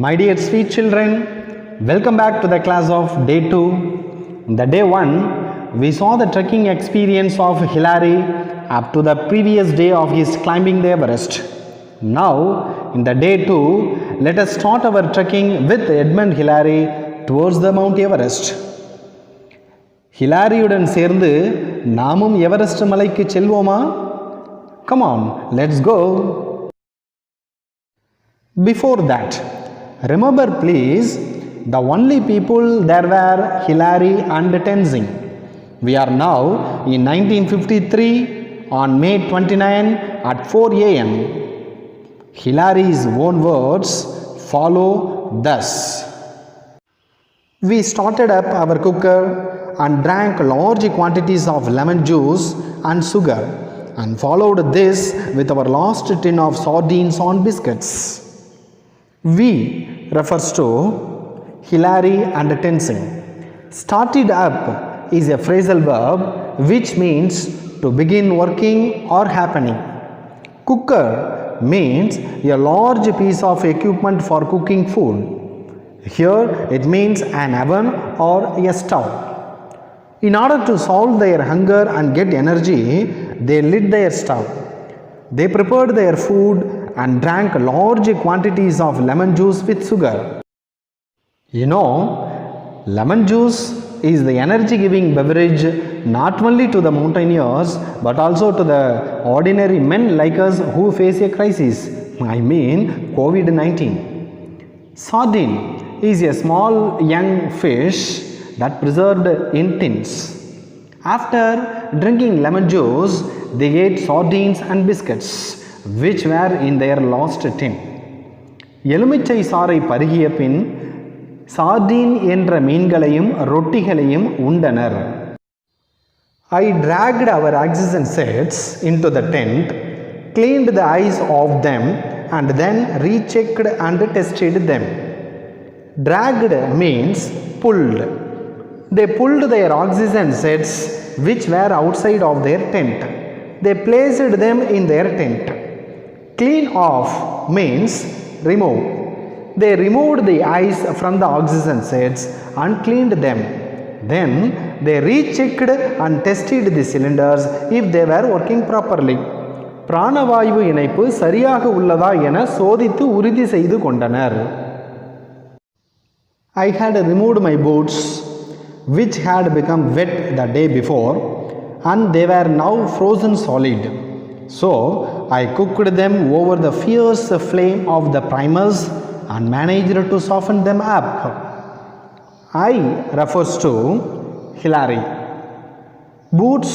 My dear sweet children, welcome back to the class of day 2. In the day 1, we saw the trekking experience of Hilary up to the previous day of his climbing the Everest. Now, in the day 2, let us start our trekking with Edmund Hilary towards the Mount Everest. ஹிலாரியுடன் சேர்ந்து நாமும் Everest மலைக்கு செல்வோமா? Come on, let's go. Before that, remember please, the only people there were Hilary and Tenzing. We are now in 1953 on May 29 at 4 am. Hilary's own words follow thus. We started up our cooker and drank large quantities of lemon juice and sugar and followed this with our last tin of sardines on biscuits. We refers to Hilary and Tenzing. Started up is a phrasal verb which means to begin working or happening. Cooker means a large piece of equipment for cooking food. Here it means an oven or a stove. In order to solve their hunger and get energy, they lit their stove. They prepared their food and drank large quantities of lemon juice with sugar. You know, lemon juice is the energy-giving beverage not only to the mountaineers but also to the ordinary men like us who face a crisis. I mean COVID-19. Sardine is a small young fish that preserved in tins. After drinking lemon juice, they ate sardines and biscuits which were in their last tin. எலுமிச்சை சாறை பருகிய பின் சார்டின் என்ற மீன்களையும் ரொட்டிகளையும் உண்டனர். I dragged our oxygen sets into the tent, cleaned the eyes of them and then rechecked and tested them. Dragged means pulled. They pulled their oxygen sets which were outside of their tent. They placed them in their tent. Clean off means remove. They removed the ice from the oxygen sets and cleaned them. Then they rechecked and tested the cylinders if they were working properly. பிராணவாயு இணைப்பு சரியாக உள்ளதா என சோதித்து உறுதி செய்து கொண்டனர். I had removed my boots which had become wet the day before and they were now frozen solid. So I cooked them over the fierce flame of the primers and managed to soften them up. I refers to Hilary. Boots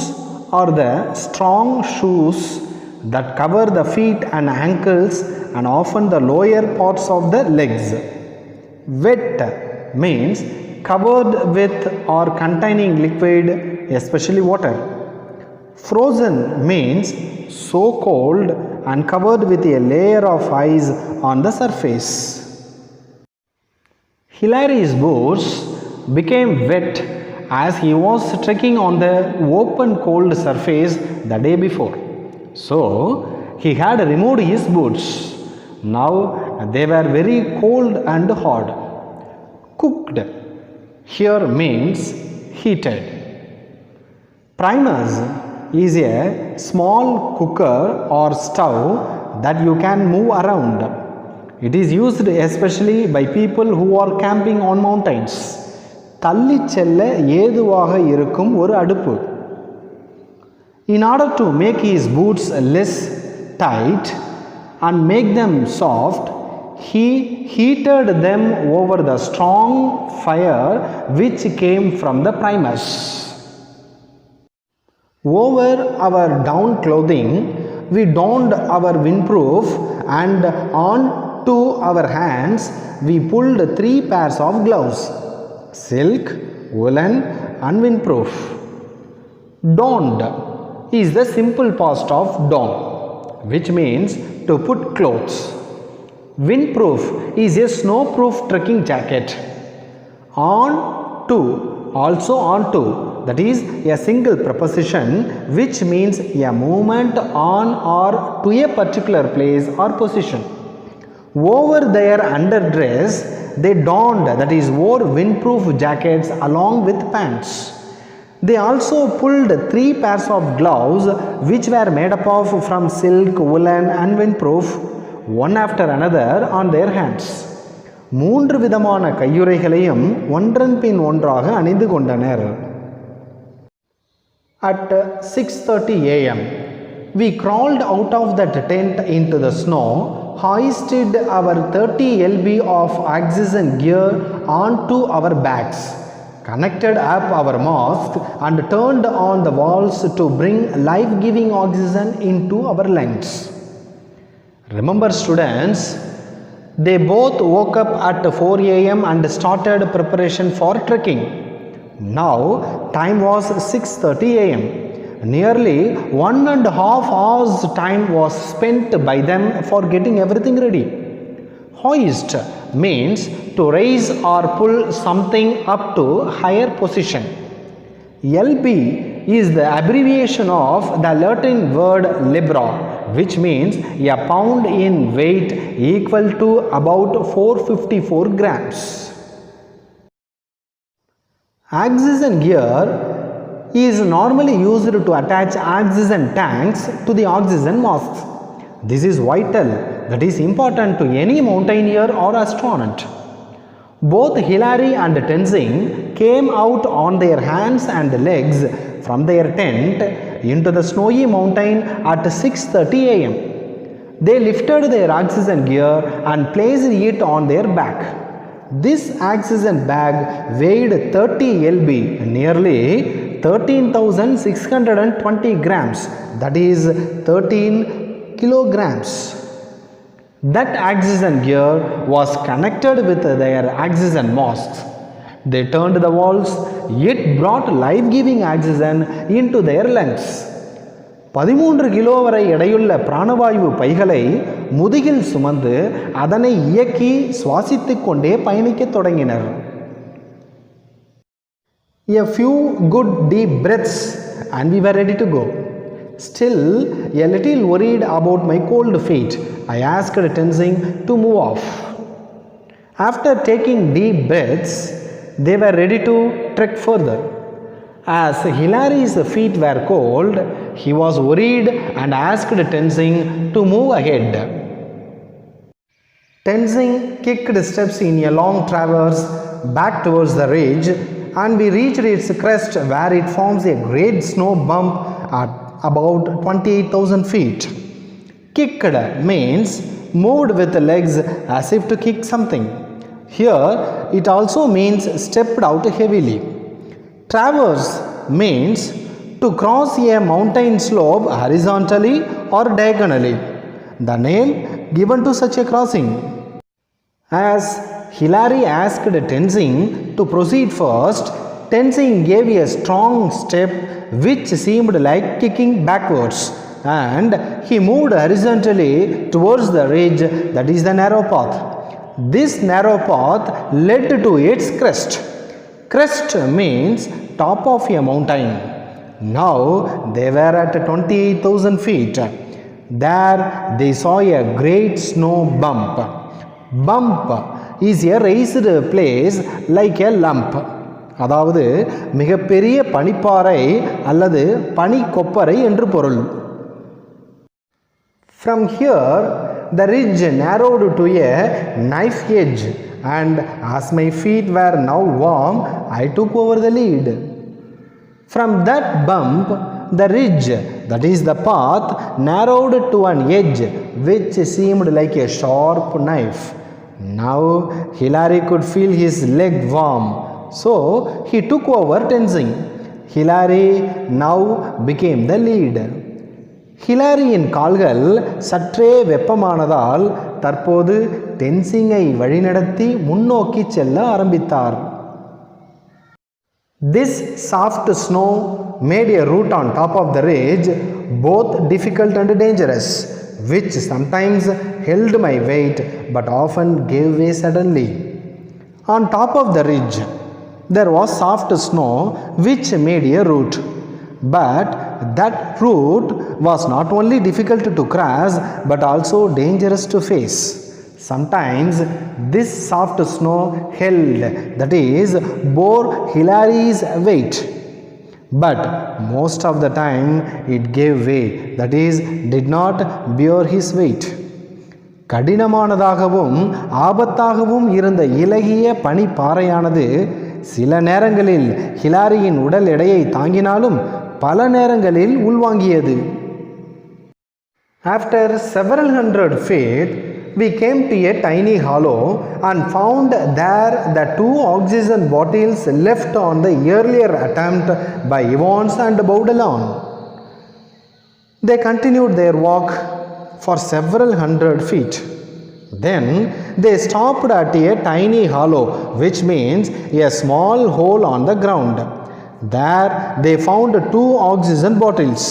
are the strong shoes that cover the feet and ankles and often the lower parts of the legs. Wet means covered with or containing liquid, especially water. Frozen means so cold and covered with a layer of ice on the surface. Hilary's boots became wet as he was trekking on the open cold surface the day before. So he had removed his boots. Now they were very cold and hard. Cooked here means heated. Primers is a small cooker or stove that you can move around. It is used especially by people who are camping on mountains. தள்ளி செல்ல ஏதுவாக இருக்கும் ஒரு அடுப்பு. In order to make his boots less tight and make them soft, he heated them over the strong fire which came from the primers. Over our down clothing, we donned our windproof and on to our hands we pulled 3 pairs of gloves, silk, woolen and windproof. Donned is the simple past of don, which means to put clothes. Windproof is a snowproof trekking jacket. On to, also on to, that is a single preposition which means a movement on or to a particular place or position. Over their underdress, they donned, that is, wore windproof jackets along with pants. They also pulled 3 pairs of gloves which were made up of from silk, woolen and windproof, one after another on their hands. 3 விதமான கையுறைகளையும் ஒன்றன் பின் ஒன்றாக அணிந்து கொண்டனர். At 6:30 a.m., we crawled out of that tent into the snow, hoisted our 30 lb of oxygen gear onto our backs, connected up our mask and turned on the valves to bring life-giving oxygen into our lungs. Remember students, they both woke up at 4 a.m. and started preparation for trekking. Now time was 6:30 a.m. Nearly 1.5 hours time was spent by them for getting everything ready. Hoist means to raise or pull something up to higher position. LB is the abbreviation of the Latin word libra, which means a pound in weight equal to about 454 grams. Oxygen gear is normally used to attach oxygen tanks to the oxygen masks. This is vital, that is important to any mountaineer or astronaut. Both Hilary and Tenzing came out on their hands and legs from their tent into the snowy mountain at 6:30 a.m. They lifted their oxygen gear and placed it on their back. This oxygen bag weighed 30 lb, nearly 13,620 grams, that is 13 kilograms. That oxygen gear was connected with their oxygen masks. They turned the valves, it brought life-giving oxygen into their lungs. 13 kilo வரை எடையுள்ள பிராணவாயு பைகளை முதுகில் சுமந்து அதனை இயக்கி சுவாசித்துக் கொண்டே பயணிக்கத் தொடங்கினர். A few good deep breaths and we were ready to go. Still a little worried about my cold feet, I asked Tenzing to move off. After taking deep breaths, they were ready to trek further. As Hilary's feet were cold, he was worried and asked Tenzing to move ahead. Tenzing kicked steps in a long traverse back towards the ridge, and we reached its crest where it forms a great snow bump at about 28,000 feet. Kicked means moved with the legs as if to kick something. Here it also means stepped out heavily. Traverse means to cross a mountain slope horizontally or diagonally. The name given to such a crossing. As Hilary asked Tenzing to proceed first, Tenzing gave a strong step which seemed like kicking backwards, and he moved horizontally towards the ridge, that is the narrow path. This narrow path led to its crest. Crest means top of a mountain. Now they were at 28,000 feet. There they saw a great snow bump. Bump is a raised place like a lump. அதாவது மிகப்பெரிய பனிப்பாறை அல்லது பனிக்கொப்பரை என்று பொருள். From here the ridge narrowed to a knife edge, and as my feet were now warm, I took over the lead. From that bump, the ridge, that is the path, narrowed to an edge which seemed like a sharp knife. Now Hilary could feel his leg warm, so he took over Tenzing. Hilary now became the lead. ஹிலாரியின் கால்கள் சற்றே வெப்பமானதால் தற்போது டென்சிங்கை வழிநடத்தி முன்னோக்கி செல்ல ஆரம்பித்தார். This soft snow made a route on top of the ridge both difficult and dangerous, which sometimes held my weight but often gave way suddenly. On top of the ridge there was soft snow which made a route, but that route was not only difficult to cross but also dangerous to face. Sometimes this soft snow held, that is, bore Hilary's weight. But most of the time it gave way, that is, did not bear his weight. கடினமானதாகவும் ஆபத்தாகவும் இருந்த இலகிய பனிப்பாறையானது சில நேரங்களில் ஹிலாரியின் உடல் எடையை தாங்கினாலும் பல நேரங்களில் உள்வாங்கியது. After several hundred feet, we came to a tiny hollow and found there the 2 oxygen bottles left on the earlier attempt by Evans and Baudelaire. They continued their walk for several hundred feet. Then they stopped at a tiny hollow, which means a small hole on the ground. There they found 2 oxygen bottles.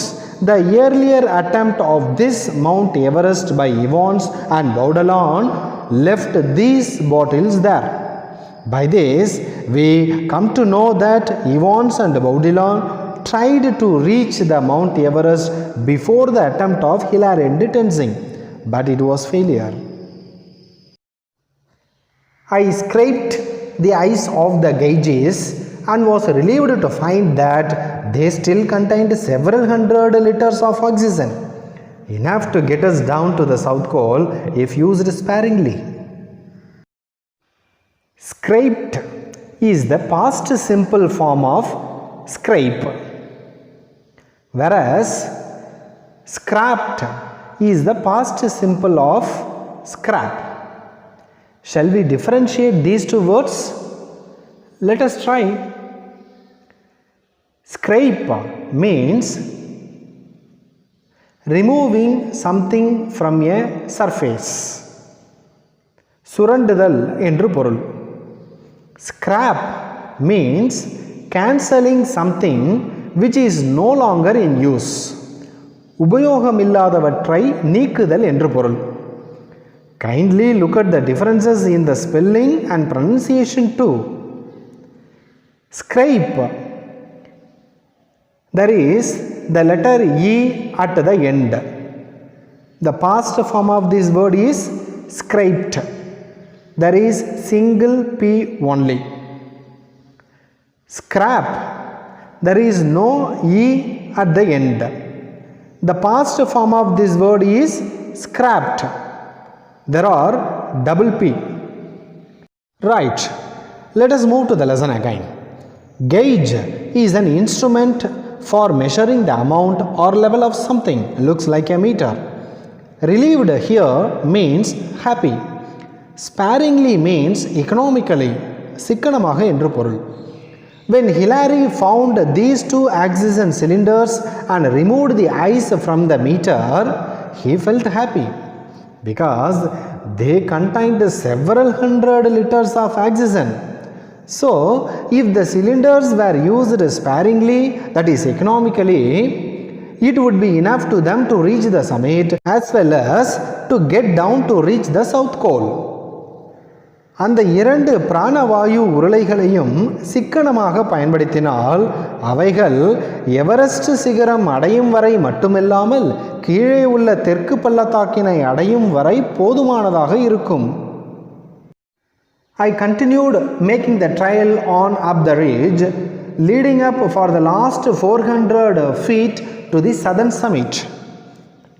The earlier attempt of this Mount Everest by Evans and Baudelaire left these bottles there. By this, we come to know that Evans and Baudelaire tried to reach the Mount Everest before the attempt of Hilary and Tenzing, but it was failure. I scraped the ice of the gauges and was relieved to find that they still contained several hundred liters of oxygen, enough to get us down to the South Pole if used sparingly. Scraped is the past simple form of scrape, whereas scrapped is the past simple of scrap. Shall we differentiate these 2 words? Let us try. Scrape means removing something from a surface. சுரண்டுதல் என்று பொருள். Scrap means cancelling something which is no longer in use. உபயோகமில்லாதவற்றை நீக்குதல் என்று பொருள். Kindly look at the differences in the spelling and pronunciation too. Scrape, there is the letter E at the end. The past form of this word is scraped. There is single P only. Scrap, there is no E at the end. The past form of this word is scrapped. There are double P. Right, let us move to the lesson again. Gauge is an instrument for measuring the amount or level of something, looks like a meter. Relieved here means happy. Sparingly means economically, சிக்கனமாக என்று பொருள். When Hilary found these 2 oxygen cylinders and removed the ice from the meter, he felt happy because they contained several hundred liters of oxygen. So, if the cylinders were used sparingly, that is economically, it would be enough to them to reach the summit as well as to get down to reach the South Pole. அந்த 2 பிராணவாயு உருளைகளையும் சிக்கனமாக பயன்படுத்தினால் அவைகள் Everest சிகரம் அடையும் வரை மட்டுமில்லாமல் கீழே உள்ள தெற்கு பள்ளத்தாக்கினை அடையும் வரை போதுமானதாக இருக்கும். I continued making the trail on up the ridge, leading up for the last 400 feet to the southern summit.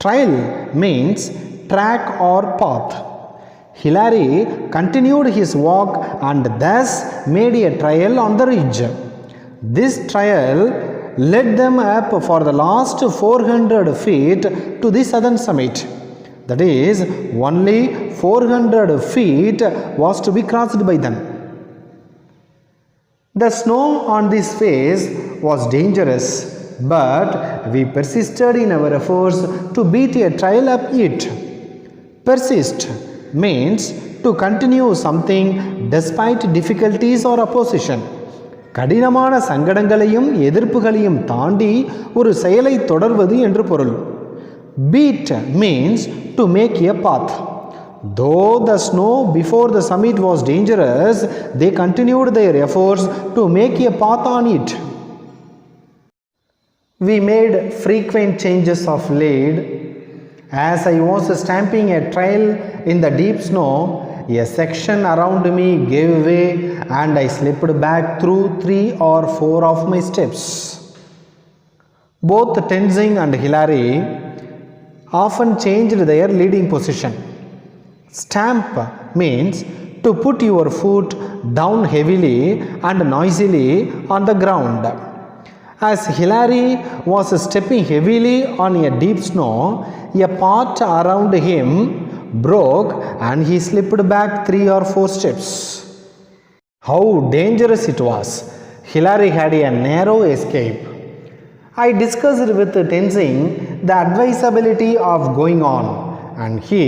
Trail means track or path. Hilary continued his walk and thus made a trail on the ridge. This trail led them up for the last 400 feet to the southern summit. That is, only 400 feet was to be crossed by them. The snow on this phase was dangerous, but we persisted in our efforts to beat a trail up it. Persist means to continue something despite difficulties or opposition. கடினமான சங்கடங்களையும் எதிர்ப்புகளையும் தாண்டி ஒரு செயலை தொடர்வது என்று பொருள். Beat means to make a path. Though the snow before the summit was dangerous, they continued their efforts to make a path on it. We made frequent changes of lead. As I was stamping a trail in the deep snow, a section around me gave way and I slipped back through 3 or 4 of my steps. Both Tenzing and Hilary often changed their leading position. Stamp means to put your foot down heavily and noisily on the ground. As Hilary was stepping heavily on a deep snow, a part around him broke and he slipped back 3 or 4 steps. How dangerous it was! Hilary had a narrow escape. I discussed with Tenzing the advisability of going on, and he,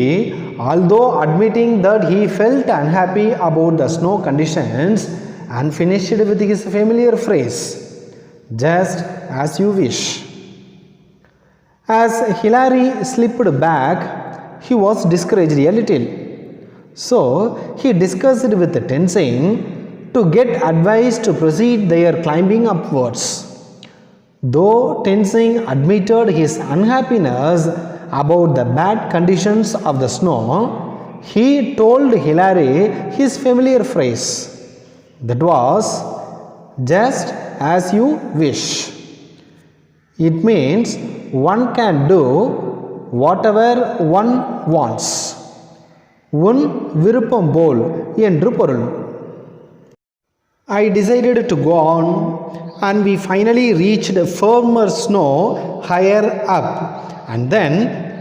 although admitting that he felt unhappy about the snow conditions, and finished with his familiar phrase, "Just as you wish." As Hilary slipped back, he was discouraged a little. So he discussed with Tenzing to get advice to proceed their climbing upwards. Though Tenzing admitted his unhappiness about the bad conditions of the snow, he told Hilary his familiar phrase. That was, "Just as you wish." It means one can do whatever one wants. உன் விருப்பம் போல் என்று பொருள். I decided to go on and we finally reached firmer snow higher up and then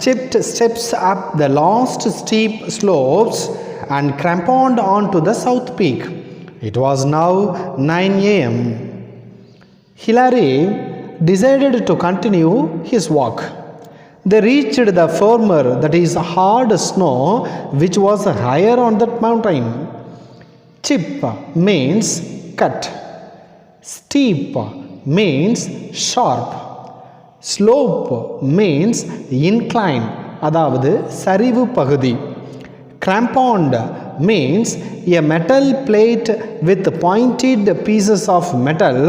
chipped steps up the last steep slopes and cramponed on to the south peak. It was now 9 a.m. Hilary decided to continue his walk. They reached the firmer, that is hard snow, which was higher on that mountain. Chip means cut. Steep means sharp. Slope means incline, அதாவது சரிவு பகுதி. Cramponed means a metal plate with pointed pieces of metal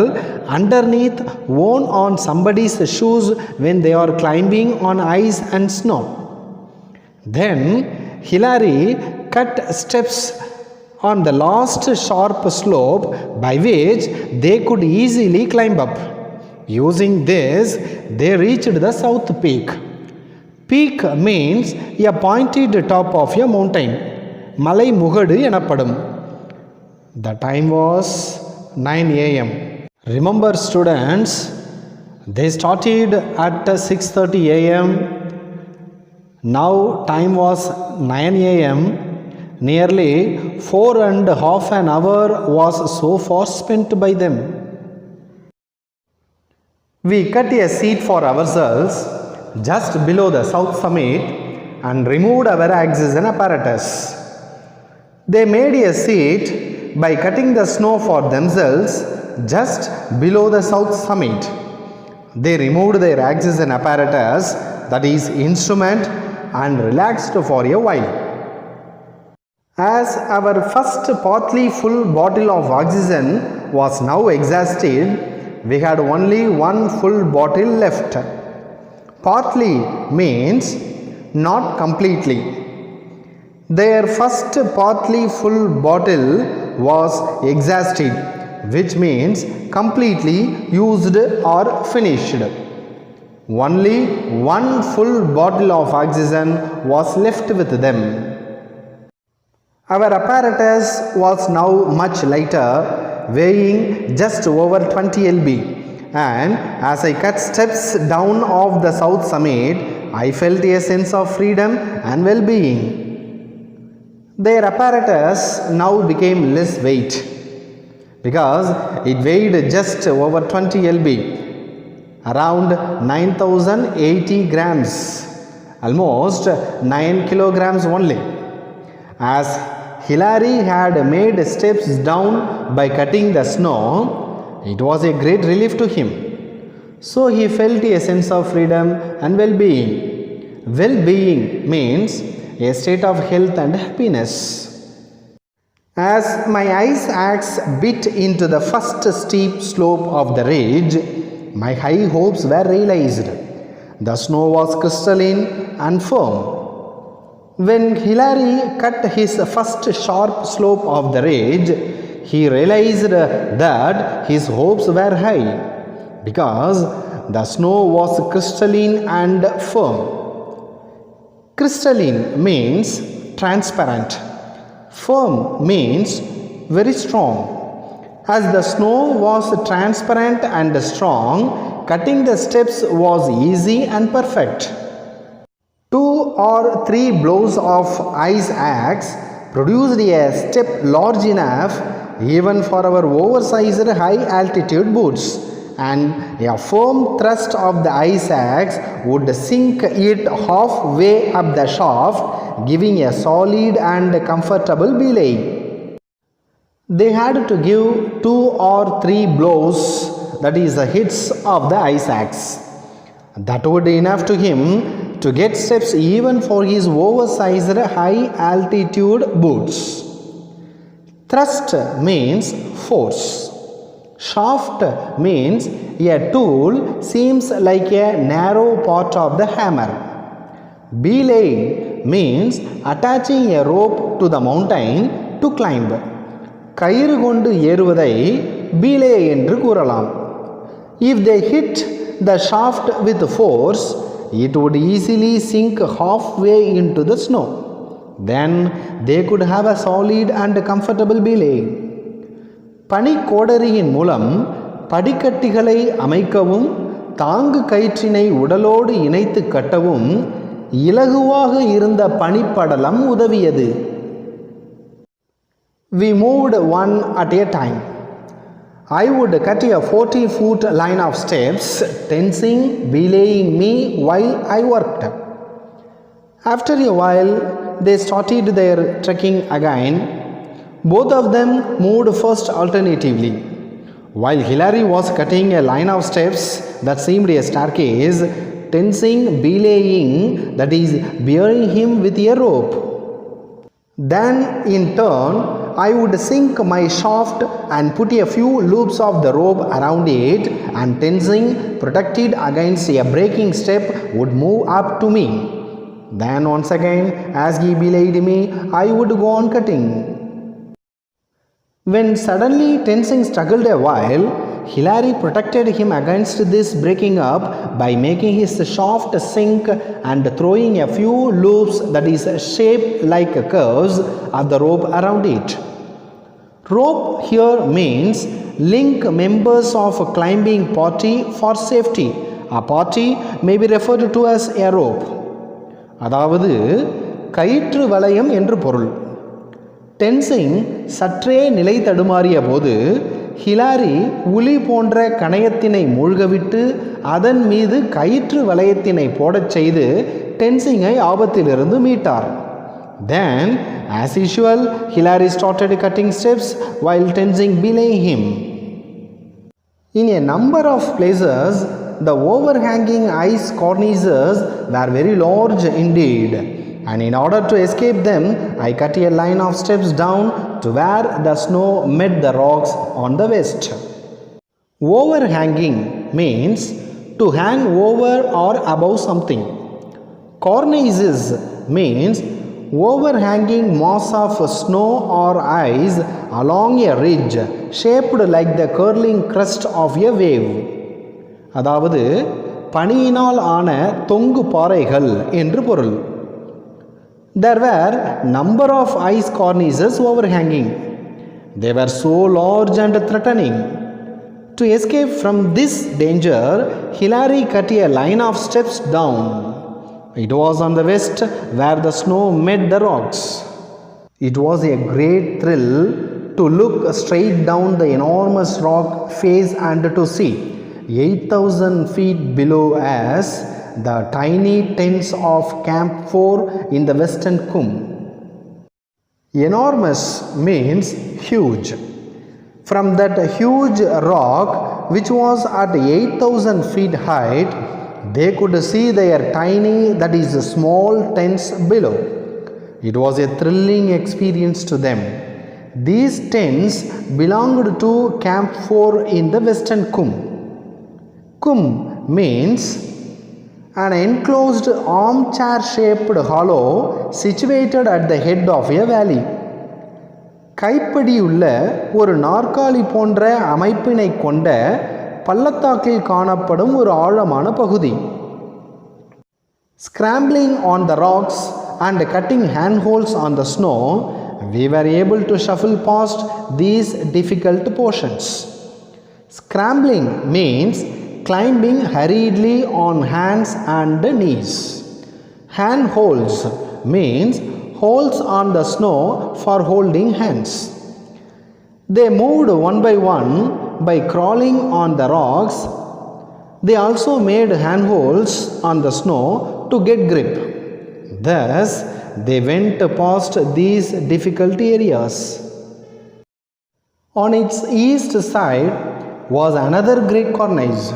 underneath worn on somebody's shoes when they are climbing on ice and snow. Then Hilary cut steps on the last sharp slope by which they could easily climb up. Using this, they reached the south peak. Peak means a pointed top of a mountain. மலை முகடு எனப்படும். The time was 9 a.m. Remember students, they started at 6:30 a.m. Now time was 9 a.m. Nearly 4.5 hours was so far spent by them. We cut a seat for ourselves just below the south summit and removed our oxygen apparatus. They made a seat by cutting the snow for themselves just below the south summit. They removed their oxygen apparatus, that is instrument, and relaxed for a while. As our first partly full bottle of oxygen was now exhausted, we had only one full bottle left. Partly means not completely. Their first partly full bottle was exhausted, which means completely used or finished. Only one full bottle of oxygen was left with them. Our apparatus was now much lighter, weighing just over 20 lb, and as I cut steps down off the south summit, I felt a sense of freedom and well-being. Their apparatus now became less weight because it weighed just over 20 lb, around 9080 grams, almost 9 kilograms only. As Hilary had made steps down by cutting the snow, it was a great relief to him. So he felt a sense of freedom and well-being. Well-being means a state of health and happiness. As my ice axe bit into the first steep slope of the ridge, my high hopes were realized. The snow was crystalline and firm. When Hilary cut his first sharp slope of the ridge, he realized that his hopes were high because the snow was crystalline and firm. Crystalline means transparent. Firm means very strong. As the snow was transparent and strong, cutting the steps was easy and perfect. 2 or 3 blows of ice axe produced a step large enough even for our oversized high altitude boots, and a firm thrust of the ice axe would sink it halfway up the shaft, giving a solid and comfortable belay. They had to give 2 or 3 blows, that is the hits of the ice axe. That would be enough to him to get steps even for his oversized high altitude boots. Thrust means force. Shaft means a tool seems like a narrow part of the hammer. Belay means attaching a rope to the mountain to climb. கயிறு கொண்டு ஏறுவதை belay என்று கூறலாம். If they hit the shaft with force, it would easily sink halfway into the snow. Then they could have a solid and comfortable belay. பனிக்கோடரியின் மூலம் படிக்கட்டிகளை அமைக்கவும் தாங்கு கயிற்றினை உடலோடு இணைத்து கட்டவும் இலகுவாக இருந்த பனிப்படலம் உதவியது. We moved one at a time. I would cut a 40-foot line of steps, tensing, belaying me while I worked. After a while, they started their trekking again. Both of them moved first alternatively. While Hilary was cutting a line of steps that seemed a staircase, tensing, belaying, that is, bearing him with a rope. Then, in turn, I would sink my shaft and put a few loops of the rope around it, and tensing, protected against a breaking step, would move up to me. Then once again, as he belayed me, I would go on cutting. When suddenly tensing struggled a while, Hilary protected him against this breaking up by making his shaft sink and throwing a few loops, that is shaped like curves, of the rope around it. Rope here means link members of a climbing party for safety. A party may be referred to as a rope. அதாவது கயிற்று வளையம் என்று பொருள். டென்சிங் சற்றே நிலை தடுமாறிய போது Hillary உளி போன்ற கணையத்தினை மூழ்கவிட்டு அதன் மீது கயிற்று வளையத்தினை போடச் செய்து டென்சிங்கை ஆபத்திலிருந்து மீட்டார். Then, as usual, Hilary started cutting steps while tensing belaying him. In a number of places, the overhanging ice cornices were very large indeed, and in order to escape them, I cut a line of steps down to where the snow met the rocks on the west. Overhanging means to hang over or above something. Cornices means overhanging mass of snow or ice along a ridge shaped like the curling crest of a wave. அதாவது பனியினால் ஆன தொங்கு பாறைகள் என்று பொருள். There were number of ice cornices overhanging. They were so large and threatening. To escape from this danger, Hilary cut a line of steps down. It was on the west where the snow met the rocks. It was a great thrill to look straight down the enormous rock face and to see 8,000 feet below us the tiny tents of Camp 4 in the western Kum. Enormous means huge. From that huge rock, which was at 8,000 feet height, they could see their tiny, that is small tents below. It was a thrilling experience to them. These tents belonged to Camp 4 in the western Kum. Kum means an enclosed armchair-shaped hollow situated at the head of a valley. கைப்பிடியுள்ள ஒரு நாற்காலி போன்ற அமைப்பினை கொண்ட பள்ளத்தாக்கில் காணப்படும் ஒரு ஆழமான பகுதி. Scrambling on the rocks and cutting handholds on the snow, we were able to shuffle past these difficult portions. Scrambling means climbing hurriedly on hands and knees. Handholds means holes on the snow for holding hands. They moved one by one by crawling on the rocks. They also made handholds on the snow to get grip. Thus, they went past these difficult areas. On its east side was another great cornice,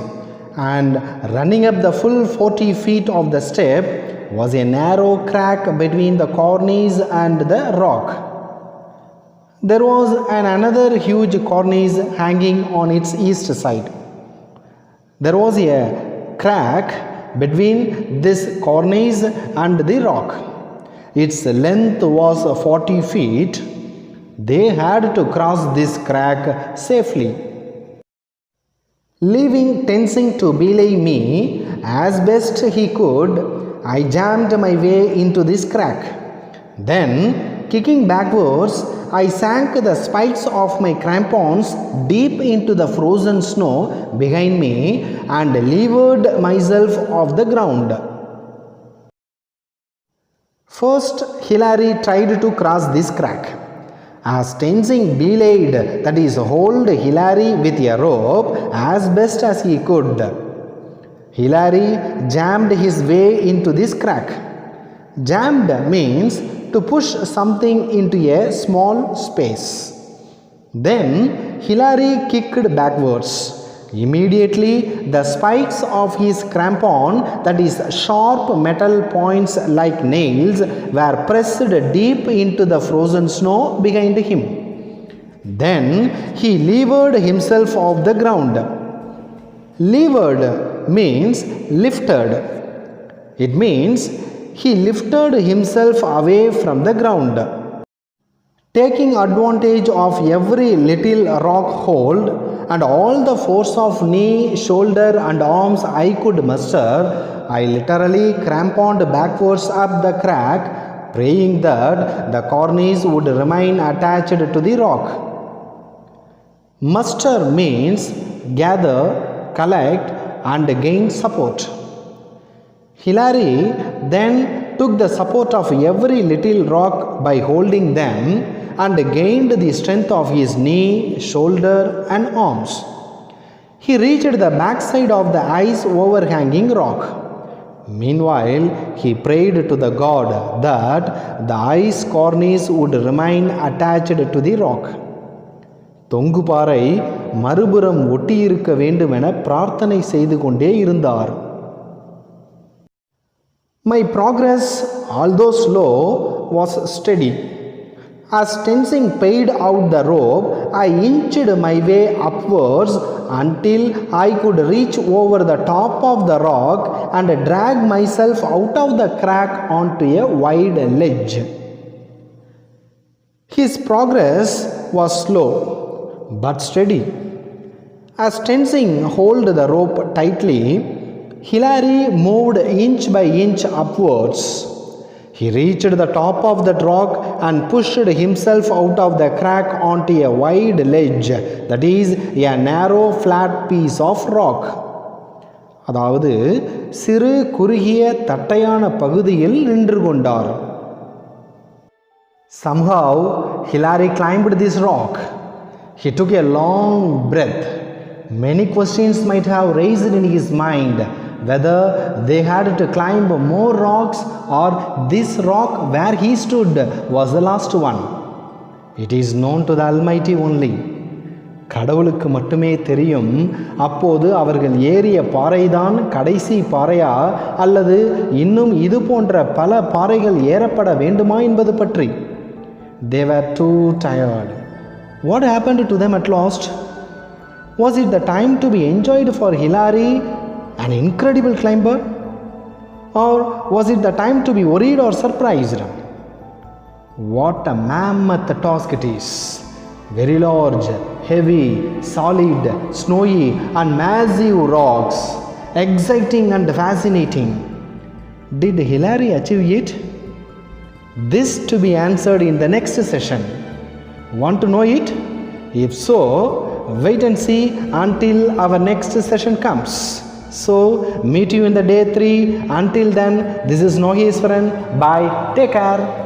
and running up the full 40 feet of the step was a narrow crack between the cornice and the rock. There was another huge cornice hanging on its east side. There was a crack between this cornice and the rock. Its length was 40 feet. They had to cross this crack safely. Leaving Tenzing to belay me as best he could, I jammed my way into this crack. Then, kicking backwards, I sank the spikes of my crampons deep into the frozen snow behind me and levered myself off the ground. First, Hilary tried to cross this crack. As Tenzing belayed, that is, hold Hilary with a rope as best as he could, Hilary jammed his way into this crack. Jammed means to push something into a small space. Then Hilary kicked backwards. Immediately the spikes of his crampon, that is sharp metal points like nails, were pressed deep into the frozen snow behind him. Then he levered himself off the ground. Levered means lifted. It means he lifted himself away from the ground. Taking advantage of every little rock hold and all the force of knee, shoulder and arms I could muster, I literally cramponed backwards up the crack, praying that the cornice would remain attached to the rock. Muster means gather, collect and gain support. Hilary then took the support of every little rock by holding them and gained the strength of his knee, shoulder and arms. He reached the backside of the ice overhanging rock. Meanwhile, he prayed to the god that the ice cornice would remain attached to the rock. தொங்குபாறை மறுபுறம் ஒட்டியிருக்க வேண்டுமென பிரார்த்தனை செய்து கொண்டே இருந்தார். My progress, although slow, was steady. As Tenzing paid out the rope, I inched my way upwards until I could reach over the top of the rock and drag myself out of the crack onto a wide ledge. His progress was slow but steady. As Tenzing held the rope tightly, Hilary moved inch by inch upwards. He reached the top of that rock and pushed himself out of the crack onto a wide ledge, that is, a narrow flat piece of rock. அதாவது சிறு குறுகிய தட்டையான பகுதியில் நின்று கொண்டார். Somehow Hilary climbed this rock. He took a long breath. Many questions might have raised in his mind, whether they had to climb more rocks or this rock where he stood was the last one. It is known to the Almighty only. கடவுளுக்கு மட்டுமே தெரியும் அப்போது அவர்கள் ஏறிய பாறைதான் கடைசி பாறையா அல்லது இன்னும் இது போன்ற பல பாறைகள் ஏறப்பட வேண்டுமா என்பது பற்றி. They were too tired. What happened to them at last? Was it the time to be enjoyed for Hilary, an incredible climber? Or was it the time to be worried or surprised? What a mammoth task it is. Very large, heavy, solid, snowy and massive rocks. Exciting and fascinating. Did Hilary achieve it? This to be answered in the next session. Want to know it? If so, wait and see until our next session comes. So, meet you in the day 3. Until then, this is Nageswaran. Bye. Take care.